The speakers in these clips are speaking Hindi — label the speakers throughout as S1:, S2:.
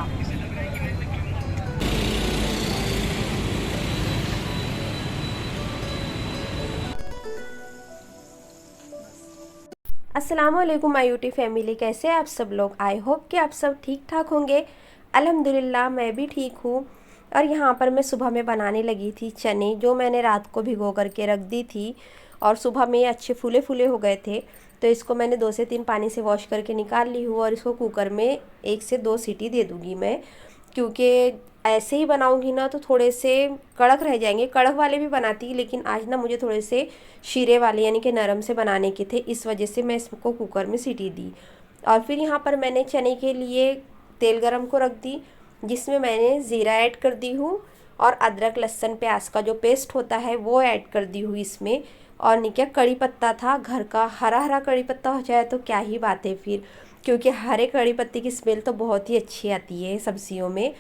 S1: था।
S2: अस्सलामुअलैकुम माय यूट्यूब फैमिली, कैसे हैं आप सब लोग। आई होप कि आप सब ठीक ठाक होंगे। अल्हम्दुलिल्लाह मैं भी ठीक हूँ। और यहाँ पर मैं सुबह में बनाने लगी थी चने, जो मैंने रात को भिगो करके रख दी थी और सुबह में अच्छे फूले फूले हो गए थे। तो इसको मैंने 2 से 3 पानी से वॉश करके निकाल ली हूँ और इसको कुकर में 1 से 2 सीटी दे दूँगी मैं, क्योंकि ऐसे ही बनाऊंगी ना तो थोड़े से कड़क रह जाएंगे। कड़क वाले भी बनाती, लेकिन आज ना मुझे थोड़े से शीरे वाले यानी कि नरम से बनाने के थे, इस वजह से मैं इसको कुकर में सीटी दी। और फिर यहाँ पर मैंने चने के लिए तेल गरम को रख दी, जिसमें मैंने ज़ीरा ऐड कर दी हूँ और अदरक लहसुन प्याज का जो पेस्ट होता है वो ऐड कर दी हुई इसमें। और नीचे कड़ी पत्ता था घर का, हरा हरा कड़ी पत्ता हो जाए तो क्या ही बात है फिर, क्योंकि हरे कड़ी पत्ते की स्मेल तो बहुत ही अच्छी आती है सब्जियों में।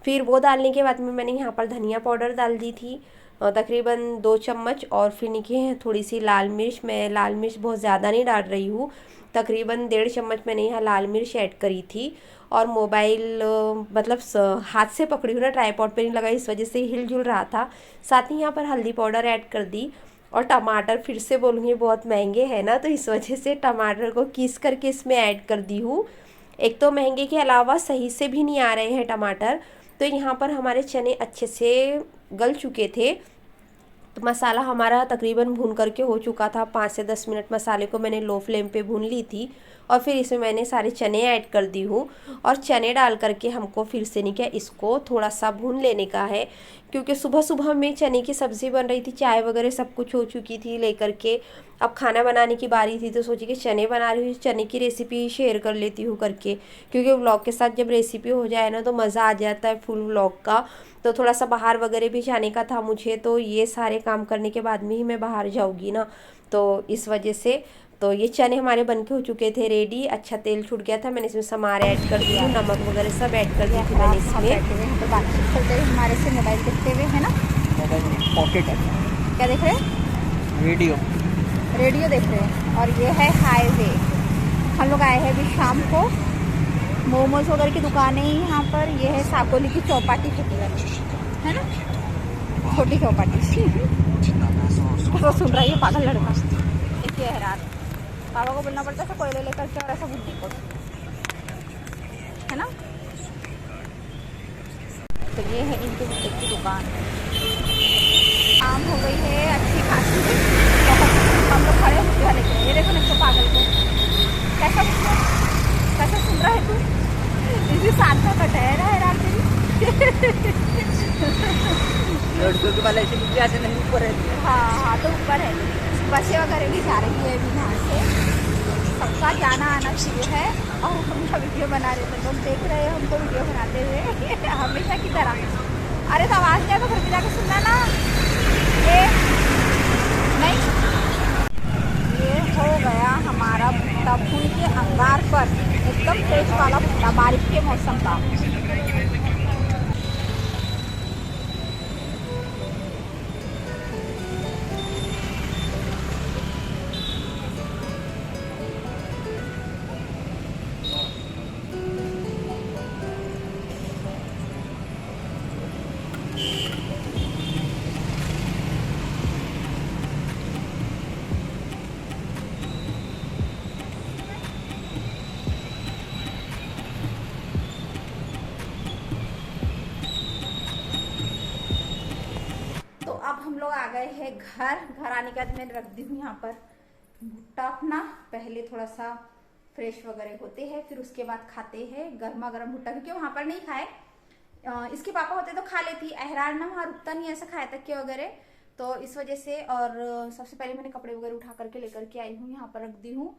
S2: फिर वो डालने के बाद में मैंने यहाँ पर धनिया पाउडर डाल दी थी, तकरीबन 2 चम्मच। और फिर नीचे थोड़ी सी लाल मिर्च, मैं लाल मिर्च बहुत ज़्यादा नहीं डाल रही हूँ, तकरीबन 1.5 चम्मच मैंने यहाँ लाल मिर्च ऐड करी थी। और मोबाइल मतलब हाथ से पकड़ी हुई ना, ट्राईपॉड पे नहीं लगा, इस वजह से हिल जुल रहा था। साथ ही यहाँ पर हल्दी पाउडर ऐड कर दी। और टमाटर फिर से बोलूँगी बहुत महंगे हैं ना, तो इस वजह से टमाटर को पीस करके इसमें ऐड कर दी हूँ। एक तो महंगे के अलावा सही से भी नहीं आ रहे हैं टमाटर। तो यहाँ पर हमारे चने अच्छे से गल चुके थे, तो मसाला हमारा तकरीबन भून करके हो चुका था। 5 से 10 मिनट मसाले को मैंने लो फ्लेम पे भून ली थी। और फिर इसमें मैंने सारे चने ऐड कर दी हूँ। और चने डाल करके हमको फिर से नहीं क्या, इसको थोड़ा सा भून लेने का है, क्योंकि सुबह सुबह में चने की सब्ज़ी बन रही थी, चाय वगैरह सब कुछ हो चुकी थी लेकर के। अब खाना बनाने की बारी थी, तो सोची कि चने बना रही हूँ, चने की रेसिपी शेयर कर लेती हूँ करके, क्योंकि व्लॉग के साथ जब रेसिपी हो जाए ना तो मज़ा आ जाता है फुल व्लॉग का। तो थोड़ा सा बाहर वगैरह भी जाने का था मुझे, तो ये सारे काम करने के बाद में ही मैं बाहर जाऊँगी ना, तो इस वजह से। तो ये चने हमारे बनके हो चुके थे रेडी, अच्छा तेल छूट गया था, मैंने इसमें समार ऐड कर दी हूँ, नमक वगैरह सब ऐड कर
S1: ये
S2: दी थी मैंने
S1: हराम साहब
S2: इसमें।
S1: बैठे हुए हैं तो बातचीत करते हुए हमारे से मोबाइल देखते हुए, है ना।
S3: मोबाइल नहीं, पॉकेट है।
S1: क्या देख रहे हैं?
S3: रेडियो।
S1: रेडियो देख रहे हैं। और ये है हाईवे। हम लोग आए हैं अभी शाम को। मोमोज वगैरह की दुकानें ही यहाँ पर। ये है साकोली की चौपाटी छोटी वाली, है ना, छोटी चौपाटी। तो सुन रहा है ये पागल लड़का। देखिए हैरान, पापा को बोलना पड़ता था कोयले लेकर के और ऐसा बुद्धि को, है ना। तो ये है इनके बुटीक की दुकान। शाम हो गई है अच्छी खासी। बहुत हम लोग खड़े होते हैं, ये देखो ना इसको पागल को, कैसा कैसा सुन रहा है तू। इसी साथ का कटा है ना हैरान तेरी।
S3: लड़कों के वाले ऐसे नीचे आते नहीं, ऊपर है।
S1: हाँ हाँ, तो ऊपर है। बसें वगैरह भी जा रही है अभी यहाँ से। सबका जाना आना शुरू है और हम लोग वीडियो बना रहे थे। लोग देख रहे हैं हमको वीडियो बनाते हुए हमेशा की तरह। अरे तो आवाज़ नहीं है तो घर पे जाके सुनना ना। ये नहीं, ये हो गया हमारा भुट्टा फूल के अंगार पर, एकदम फ्रेश वाला भुट्टा बारिश के मौसम का। तो अब हम लोग आ गए हैं घर। घर आने के बाद मैं रख दी हूँ यहाँ पर भुट्टा अपना। पहले थोड़ा सा फ्रेश वगैरह होते हैं, फिर उसके बाद खाते हैं गर्मा गर्म भुट्टा, क्योंकि वहाँ पर नहीं खाए। इसके पापा होते तो खा लेती, एहरान ना वहाँ रुकता नहीं ऐसा खाया तक के वगैरह, तो इस वजह से। और सबसे पहले मैंने कपड़े वगैरह उठा करके लेकर के आई हूँ, यहाँ पर रख दी हूँ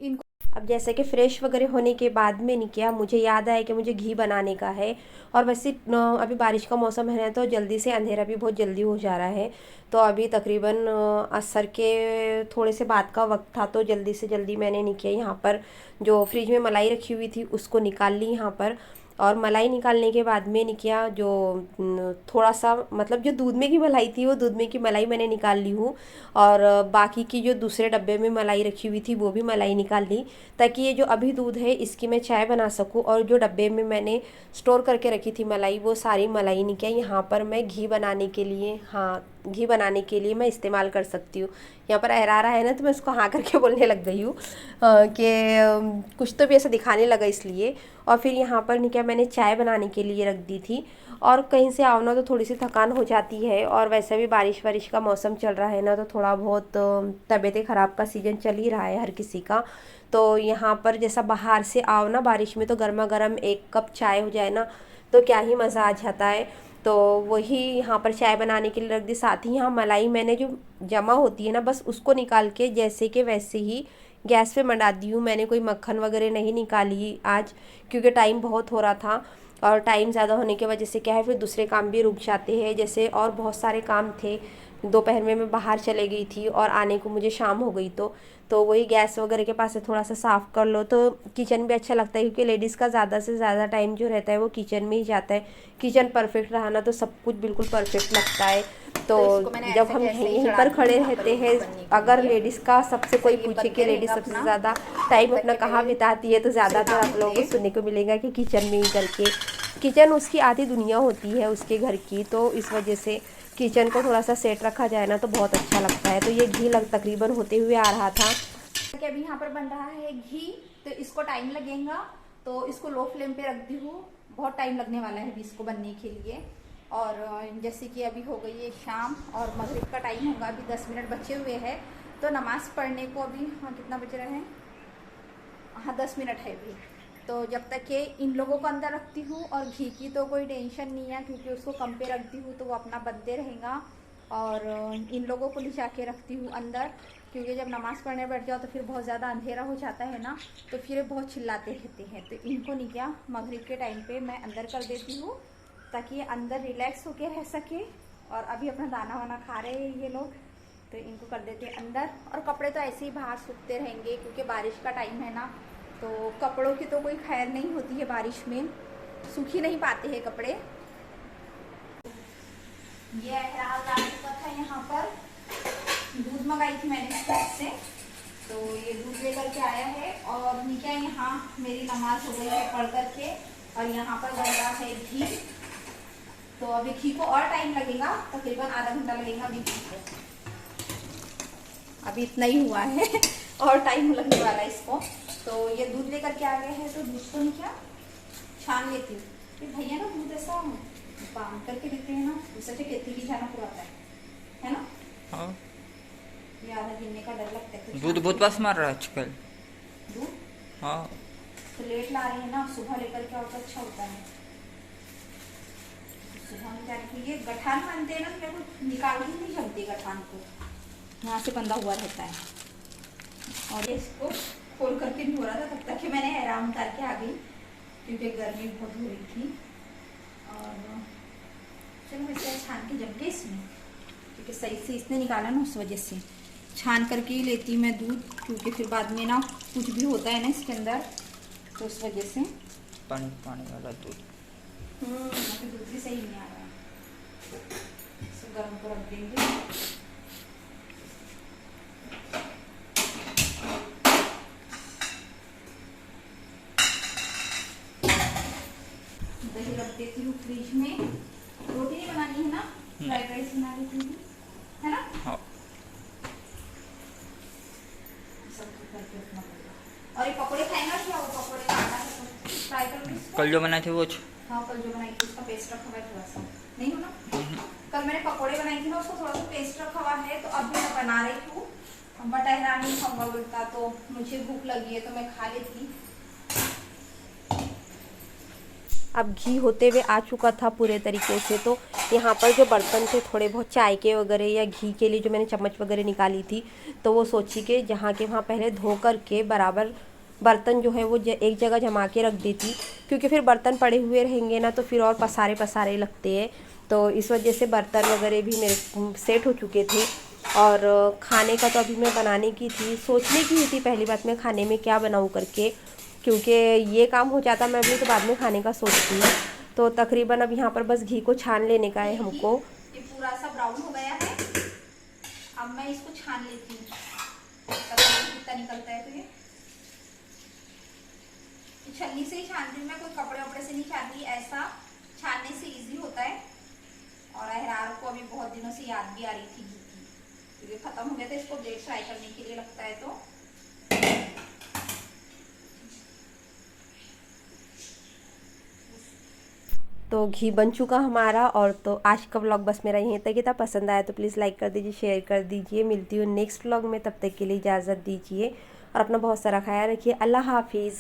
S1: इनको।
S2: अब जैसे कि फ्रेश वगैरह होने के बाद में नहीं किया, मुझे याद आया कि मुझे घी बनाने का है। और वैसे अभी बारिश का मौसम है ना, तो जल्दी से अंधेरा भी बहुत जल्दी हो जा रहा है। तो अभी तकरीबन असर के थोड़े से बाद का वक्त था, तो जल्दी से जल्दी मैंने नहीं किया, यहाँ पर जो फ्रिज में मलाई रखी हुई थी उसको निकाल ली यहाँ पर। और मलाई निकालने के बाद में निकिया जो थोड़ा सा मतलब जो दूध में की मलाई थी वो दूध में की मलाई मैंने निकाल ली हूँ, और बाकी की जो दूसरे डब्बे में मलाई रखी हुई थी वो भी मलाई निकाल ली, ताकि ये जो अभी दूध है इसकी मैं चाय बना सकूँ। और जो डब्बे में मैंने स्टोर करके रखी थी मलाई, वो सारी मलाई निकिया यहाँ पर मैं घी बनाने के लिए, हाँ घी बनाने के लिए मैं इस्तेमाल कर सकती हूँ। यहाँ पर एरारा है ना, तो मैं उसको हाँ करके बोलने लग गई हूँ कि कुछ तो भी ऐसा दिखाने लगा इसलिए। और फिर यहाँ पर निकिया मैंने चाय बनाने के लिए रख दी थी। और कहीं से आओ ना तो थोड़ी सी थकान हो जाती है, और वैसे भी बारिश वारिश का मौसम चल रहा है ना, तो थोड़ा बहुत तबीयत ख़राब का सीज़न चल ही रहा है हर किसी का। तो यहाँ पर जैसा बाहर से आओ ना बारिश में, तो गर्मा गर्म एक कप चाय हो जाए ना तो क्या ही मज़ा आ जाता है। तो वही यहाँ पर चाय बनाने के लिए रख दी। साथ ही यहाँ मलाई मैंने जो जमा होती है ना, बस उसको निकाल के जैसे कि वैसे ही गैस पे मंडा दी हूँ। मैंने कोई मक्खन वगैरह नहीं निकाली आज, क्योंकि टाइम बहुत हो रहा था, और टाइम ज़्यादा होने की वजह से क्या है फिर दूसरे काम भी रुक जाते हैं, जैसे और बहुत सारे काम थे। दोपहर में मैं बाहर चले गई थी और आने को मुझे शाम हो गई, तो वही गैस वगैरह के पास से थोड़ा सा साफ़ कर लो तो किचन भी अच्छा लगता है, क्योंकि लेडीज़ का ज़्यादा से ज़्यादा टाइम जो रहता है वो किचन में ही जाता है। किचन परफेक्ट रहा ना तो सब कुछ बिल्कुल परफेक्ट लगता है। तो जब हम यहीं पर खड़े रहते हैं, अगर लेडीज़ का सबसे कोई पूछे कि लेडीज़ सबसे ज़्यादा टाइम अपना कहाँ बिताती है, तो ज़्यादातर आप लोगों को सुनने को मिलेगा कि किचन में ही करके। किचन उसकी आधी दुनिया होती है उसके घर की, तो इस वजह से किचन को थोड़ा सा सेट रखा जाए ना तो बहुत अच्छा लगता है। तो ये घी तकरीबन होते हुए आ रहा था
S1: कि अभी यहाँ पर बन रहा है घी, तो इसको टाइम लगेगा, तो इसको लो फ्लेम पे रख दी हूँ। बहुत टाइम लगने वाला है अभी इसको बनने के लिए। और जैसे कि अभी हो गई है शाम और मगरिब का टाइम होगा, अभी 10 मिनट बचे हुए हैं, तो नमाज़ पढ़ने को अभी हाँ कितना बज रहा है, हाँ 10 मिनट है अभी। तो जब तक के इन लोगों को अंदर रखती हूँ, और घी की तो कोई टेंशन नहीं है क्योंकि उसको कम पे रखती हूँ तो वो अपना बनते रहेगा। और इन लोगों को ले जाके रखती हूँ अंदर, क्योंकि जब नमाज़ पढ़ने बैठ जाओ तो फिर बहुत ज़्यादा अंधेरा हो जाता है ना, तो फिर बहुत चिल्लाते रहते हैं। तो इनको नहीं क्या मगरिब के टाइम पे मैं अंदर कर देती हूँ, ताकि ये अंदर रिलैक्स होके रह सके। और अभी अपना दाना वाना खा रहे हैं ये लोग, तो इनको कर देते हैं अंदर। और कपड़े तो ऐसे ही बाहर सूखते रहेंगे क्योंकि बारिश का टाइम है ना, तो कपड़ों की तो कोई खैर नहीं होती है, बारिश में सूख ही नहीं पाते हैं कपड़े। ये एहराज आ चुका था यहाँ पर, दूध मंगाई थी मैंने से, तो ये दूध लेकर के आया है। और निकिया यहाँ मेरी नमाज हो गई है पढ़ करके, और यहाँ पर बन रहा है घी। तो अभी घी को और टाइम लगेगा, तकरीबन आधा घंटा लगेगा अभी घी को। अभी इतना ही हुआ है और टाइम लगने वाला है इसको। तो ये दूध लेकर के आ गए हैं, तो दूध को निकिया छान लेती हूँ। फिर भैया ना दूध ऐसा बांध करके देते हैं ना, उससे केतली भी जाना पुराता है ना।
S3: हाँ,
S1: ये आधा गिरने का डर लगता है।
S3: दूध बहुत पास मार रहा है आजकल।
S1: दूध
S3: हाँ,
S1: तो लेट ला रही है ना, सुबह लेकर के और तो अच्छा होता है। सुबह में जाने के लिए गठान बांधते हैं ना, तो मेरे को निकाल ही नहीं जमती गठान को, वहाँ से बंधा हुआ रहता है। और इसको खोल करके नहीं हो रहा था, तब तक कि मैंने आराम करके आ गई क्योंकि गर्मी बहुत हो रही थी। और चलो इसे छान के जम के इसमें, क्योंकि सही से इसने निकाला ना, उस वजह से छान करके ही लेती मैं दूध, क्योंकि फिर बाद में ना कुछ भी होता है ना इसके अंदर, तो उस वजह से।
S3: पानी पानी वाला दूध।
S1: दूध भी सही नहीं आ रहा है, इसे गर्म को रख देंगे। दही रख देती हूँ फ्रिज में। रोटी नहीं बनानी है ना, फ्राइड राइस बना लेती हूँ, है ना।
S3: हाँ,
S1: और ये पकोड़े खाएंगा क्या, वो पकोड़े खाना है तो फ्राई कर लो इसको।
S3: कल जो बनाए थे वो
S1: हाँ कल जो बनाई थी उसका पेस्ट रखा हुआ है थोड़ा सा, नहीं हो ना। कल मैंने पकोड़े बनाई थी ना, उसको थोड़ा सा पेस्ट रखा हुआ है, तो अब मैं बना रही हूँ। बट एहरा नहीं खाऊंगा बोलता, तो मुझे भूख लगी है तो मैं खा लेती।
S2: अब घी होते हुए आ चुका था पूरे तरीके से। तो यहाँ पर जो बर्तन थे थोड़े बहुत चाय के वगैरह या घी के लिए जो मैंने चम्मच वगैरह निकाली थी, तो वो सोची कि जहाँ के वहाँ पहले धो कर के बराबर बर्तन जो है वो एक जगह जमा के रख देती, क्योंकि फिर बर्तन पड़े हुए रहेंगे ना तो फिर और पसारे पसारे लगते हैं। तो इस वजह से बर्तन वगैरह भी मेरे सेट हो चुके थे। और खाने का तो अभी मैं बनाने की थी, सोचने की ही थी पहली बात मैं खाने में क्या बनाऊँ करके। क्योंकि ये काम हो जाता मैं भी तो बाद में खाने का सोचती हूँ। तो तकरीबन अब यहाँ पर बस घी को छान लेने का है हमको।
S1: ये पूरा सा ब्राउन हो गया है, अब मैं इसको छान लेती हूँ। कितना निकलता है तो ये छन्नी से ही छानती हूँ मैं, कोई कपड़े वपड़े से नहीं छानती, ऐसा छानने से इजी होता है। और अहरार को अभी बहुत दिनों से याद भी आ रही थी घी की, क्योंकि खत्म हो गया था, इसको ब्रेड फ्राई करने के लिए लगता है।
S2: तो घी बन चुका हमारा। और तो आज का व्लॉग बस मेरा यहीं तक ही था। पसंद आया तो प्लीज़ लाइक कर दीजिए, शेयर कर दीजिए। मिलती हूँ नेक्स्ट व्लॉग में, तब तक के लिए इजाज़त दीजिए और अपना बहुत सारा ख्याल रखिए। अल्लाह हाफिज़।